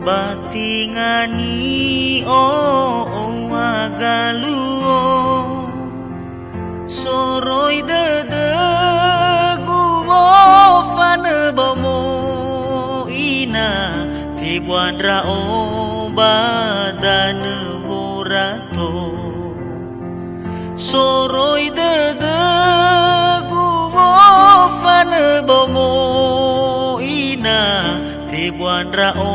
batingani agaluo soroi guo fanebamo ina tibuan rao badan borato soroi guo fanebamo ina tibuan rao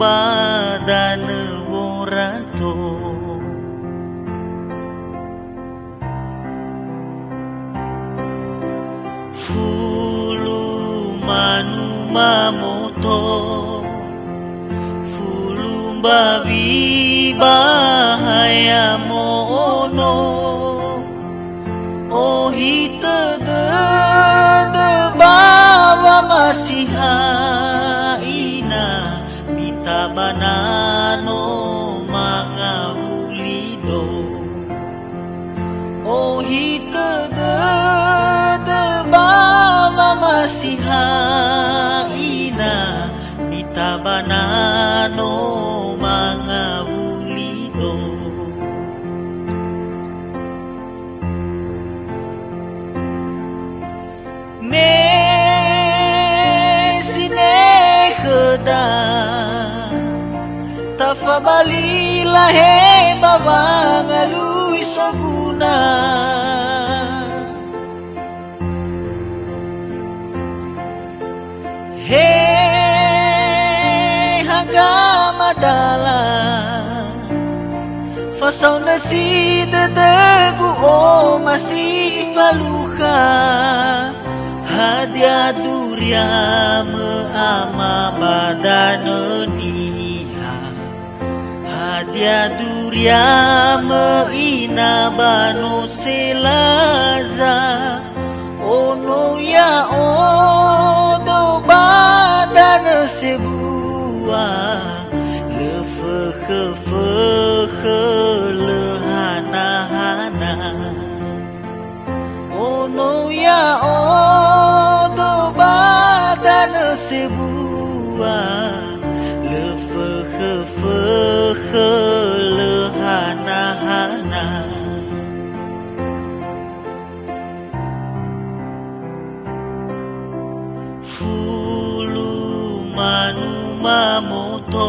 badan borato manu mamoto fulumbabi bahaya mono ohita de bawa masihaina minta banano mangabulido ohita de bawa masihaina minta banano mangabulido me sinekeda tafabalilah he bawangaluy soguna Hei hagamadala Fasaw na si dadegu o masih faluka Hadia durya ama badanoniha Hadia durya ina banu selaza Ono ya odo badan sebuah lefeke lehana-hana Ono ya odo badan sebuah lefeke lehana-hana manu mamoto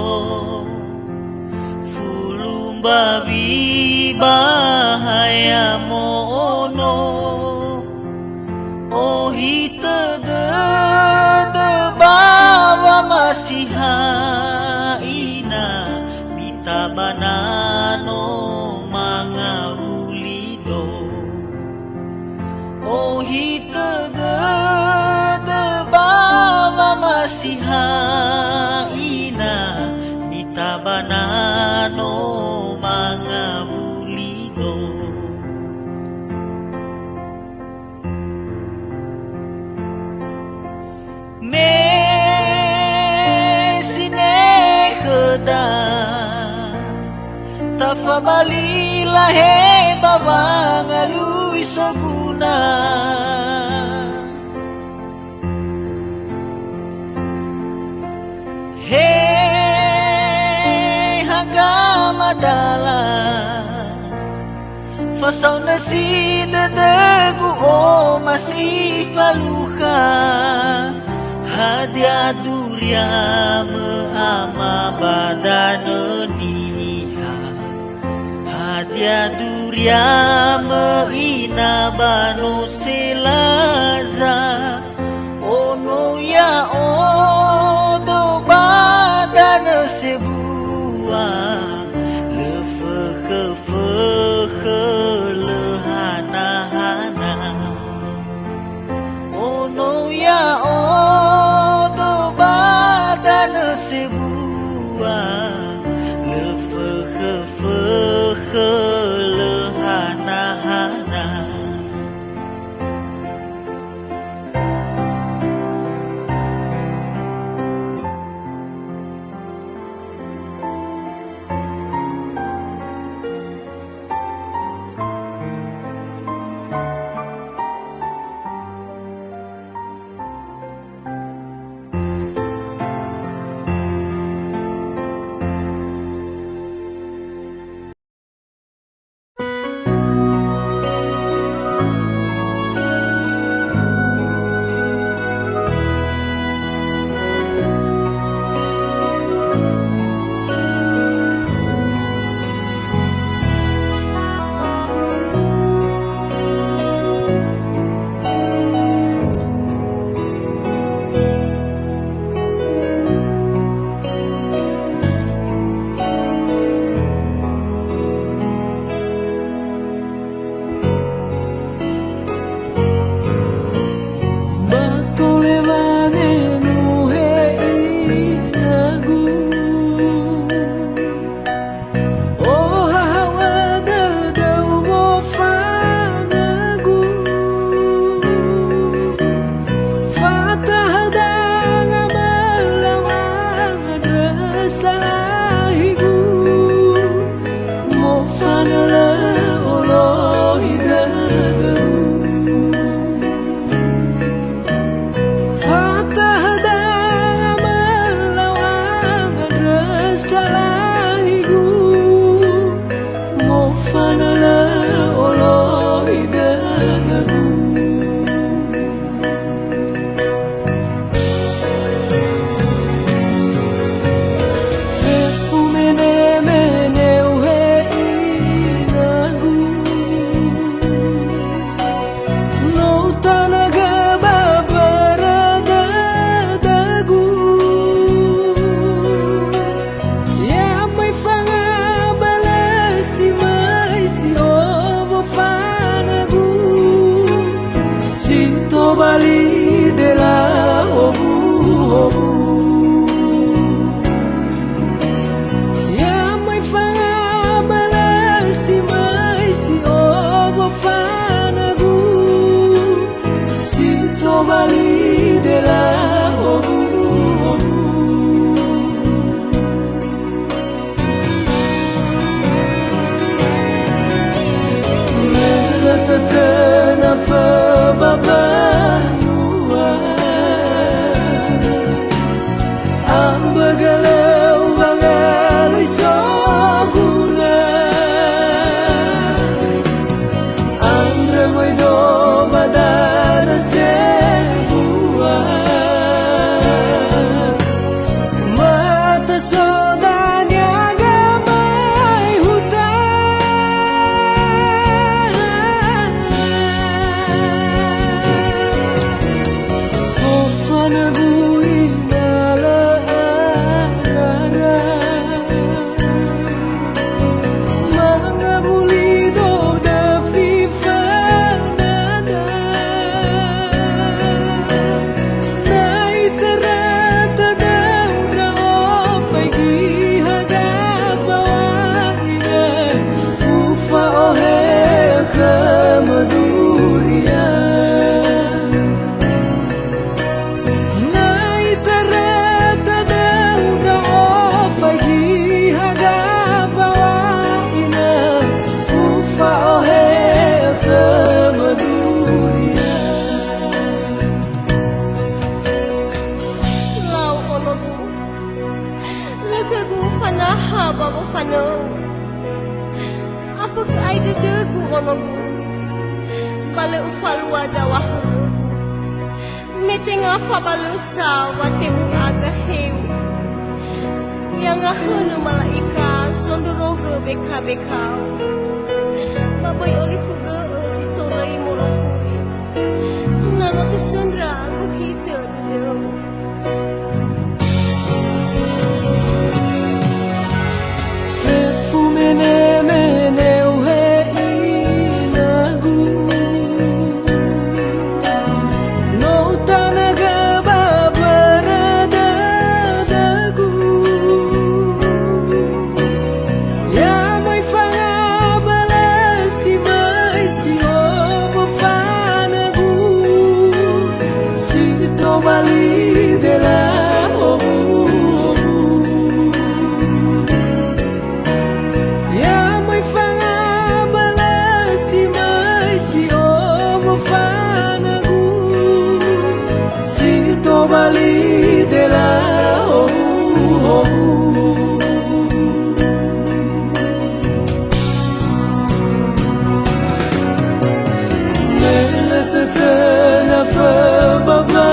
fulumbabi bahaya mono ohita de bawa masihaina minta banano mangabulido ohita de bawa masihaina minta banano mangabulido me sinekeda tafabalilah he bawangaluy soguna Hei hagamadala Fasaw na si dadegu o masih faluka Hadia durya ama badanoniha Hadia durya ina banu selaza Ono ya odo badan sebuah lefeke lehana-hana Ono ya odo badan sebuah lefeke lehana-hana salahigu mo fanala olohi gagagu fatahda melawang salahigu mo fanala olohi gagagu Bali de la obu obu ya mai fanga balasi mai si obu fanagu si to Bali de la obu obu melatana fa baba Babu fano, apa ke ai dedeku onogu, bale ufalu ada wahulu, meeting apa balu sa watemu aga heu, yang ahunu malaika sondoroge beka bekau, babai olifuge zitorai molofuri, nano kesundra kuhita dedeu. Bali de la obu ya mai fanga balasi mai si obu fanagu si to Bali de la obu melatana fa baba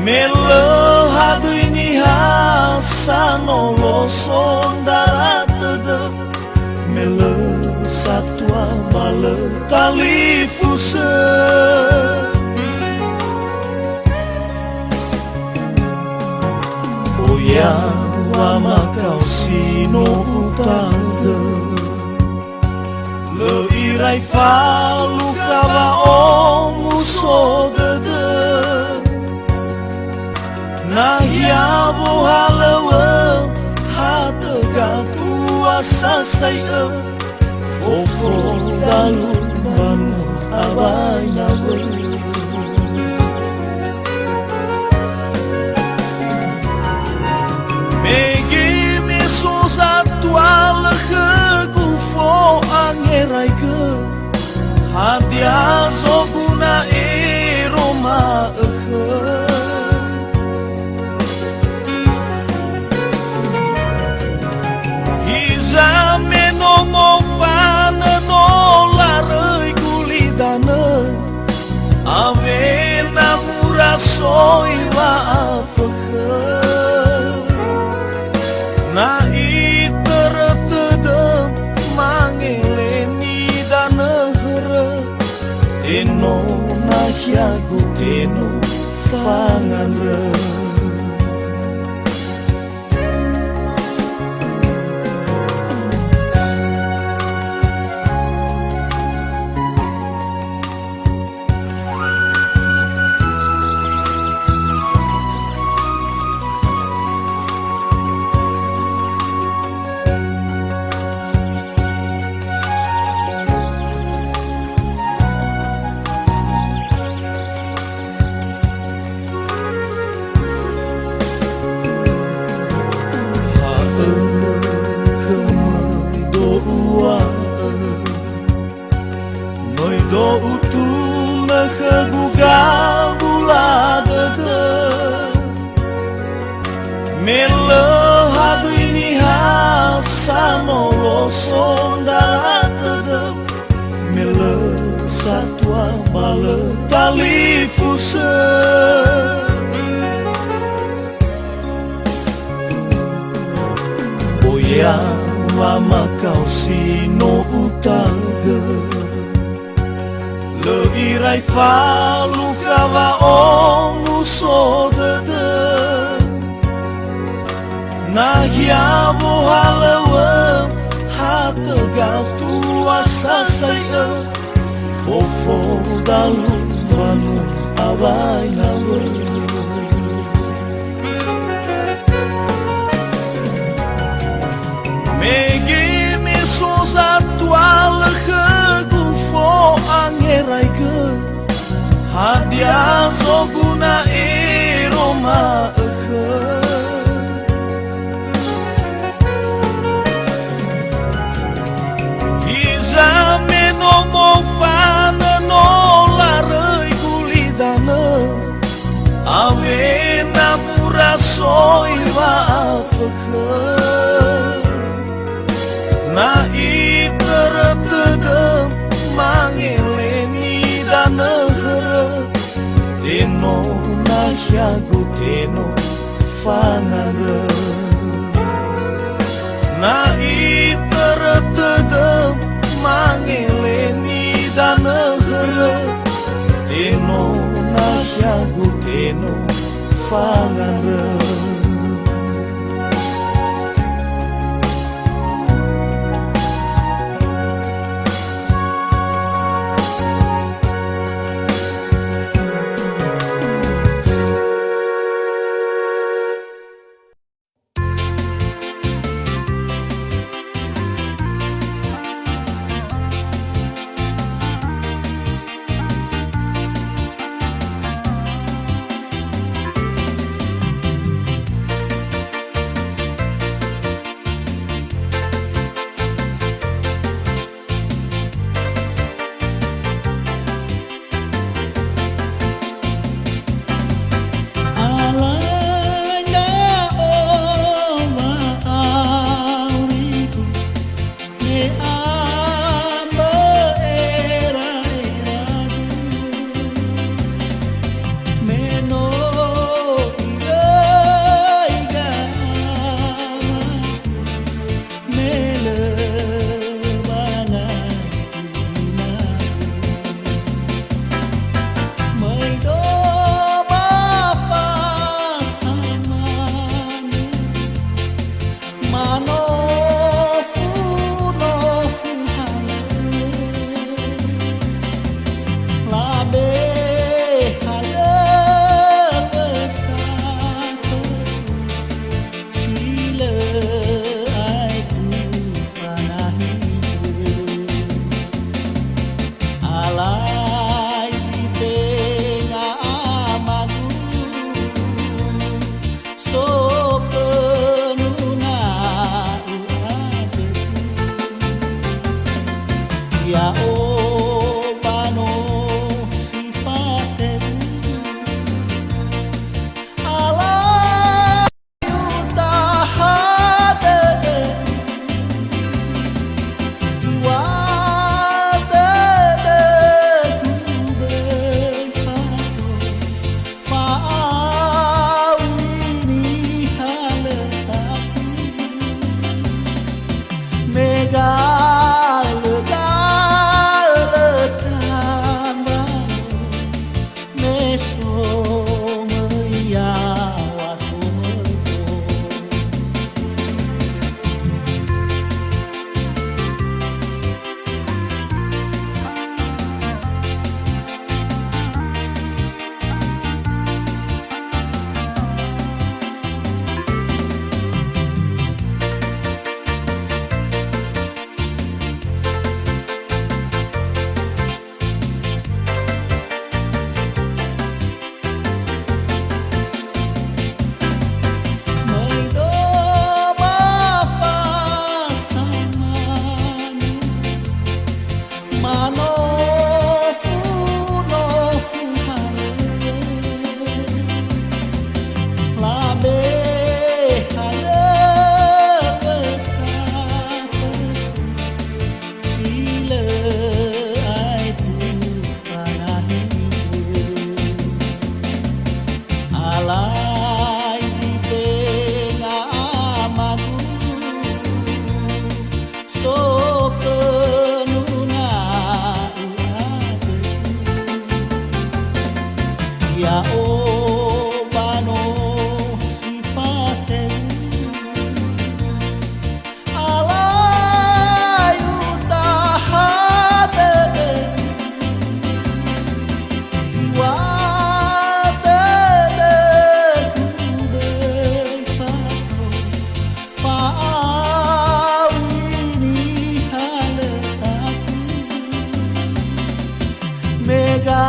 Melehadui ni hasano losong darat tedep Mele satwa bale tali fuse Oya wa makau sino utaga Le irai falu kawa omu sogede Nahia buhalawa hataga tua sasaya Fofo dalu banu abai nawe Megi misus atual kegufo angerai ke Hadia soguna iroma Hizame no mofana no larei kulidana Avena murasoi la afakha Na iteretede mangeleni danahara Teno nahyagu teno fanganra Do utu nakagugal buladada Melehadu ini hasano losong daratada Mele satwa bale tali fuse Oya lama kau sino utaga Le irai falu kawa omu sodede Nahia buhalawa hataga tua sasaya Fofo dalu banu abai nawe Megi misus atual kegufo angerai ke Hadia soguna iroma Hizame no mofana no larei kulidana Avena murasoi wa afakha Na iteretede mangeleni danahara Teno nahyagu teno fanganra Na iteretede mangeleni danahara Teno nahyagu teno fanganra Ya o bano sifate alayu tahate iwate kube fawini haletatu mega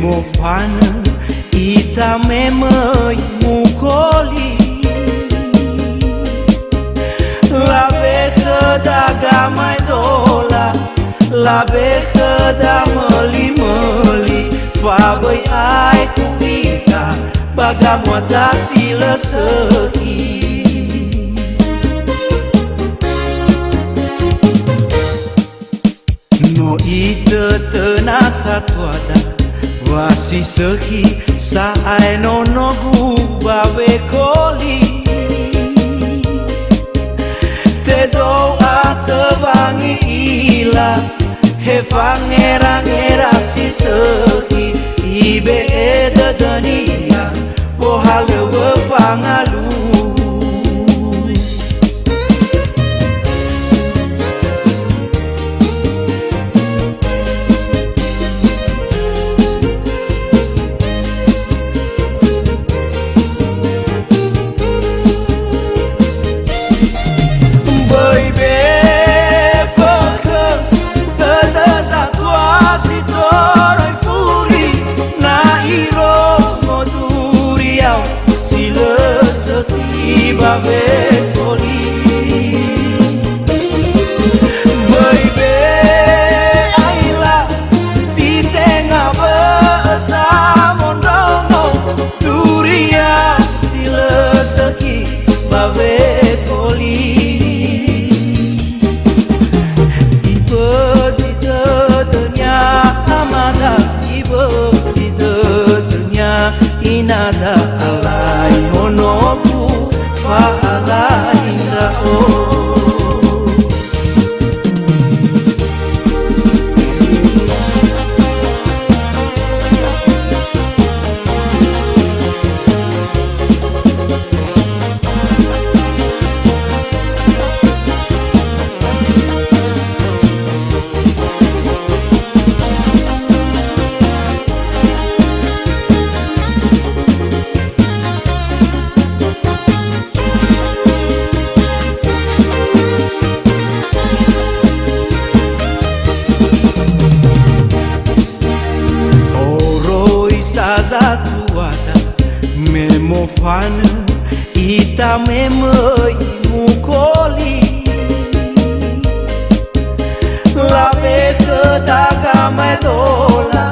memofana ita memoi mukoli la beca da gamai dola la beca da meli fabai ai kuita bagamoda sila seki no ita tenasa tuada wasi sehi saai no bawe koli te doa tebangi ila he fangera si sehi ibe eda dania pohale we fangalu babe koli baby aila si tenga besa mondono duria sila seki babe koli ibu si dunia amada ibu si dunia inada alai monoku fa'ala indra zatuada memofana ita memoi mukoli la beca da gamai dola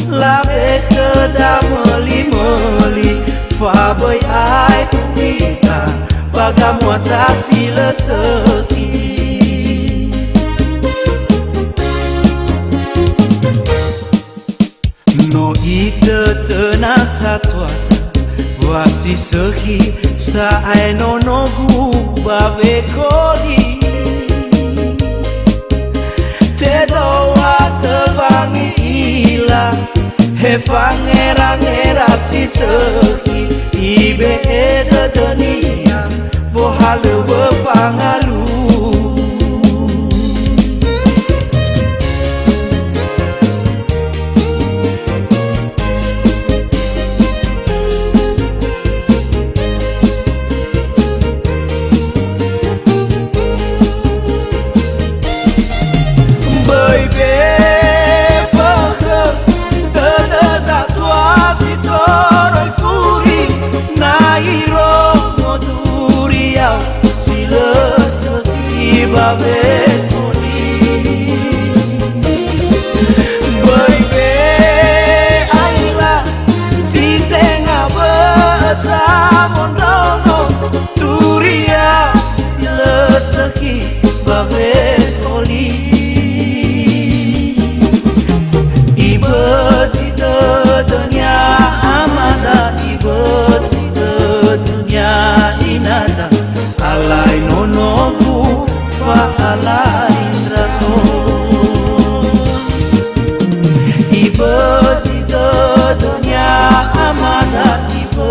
la beca da meli fabai ai kuita bagamoda sila seki no ita tenasa tuada wasi sehi saai no bawe koli te doa tebangi ila he fangera si sehi ibe eda dania pohale we fangalu babe koli baby aila si tenga besa mondono turia sila seki babe koli ibu si dunia amada ibu si dunia inada alai nonoku fa'ala indra ibu si dunia amada ibu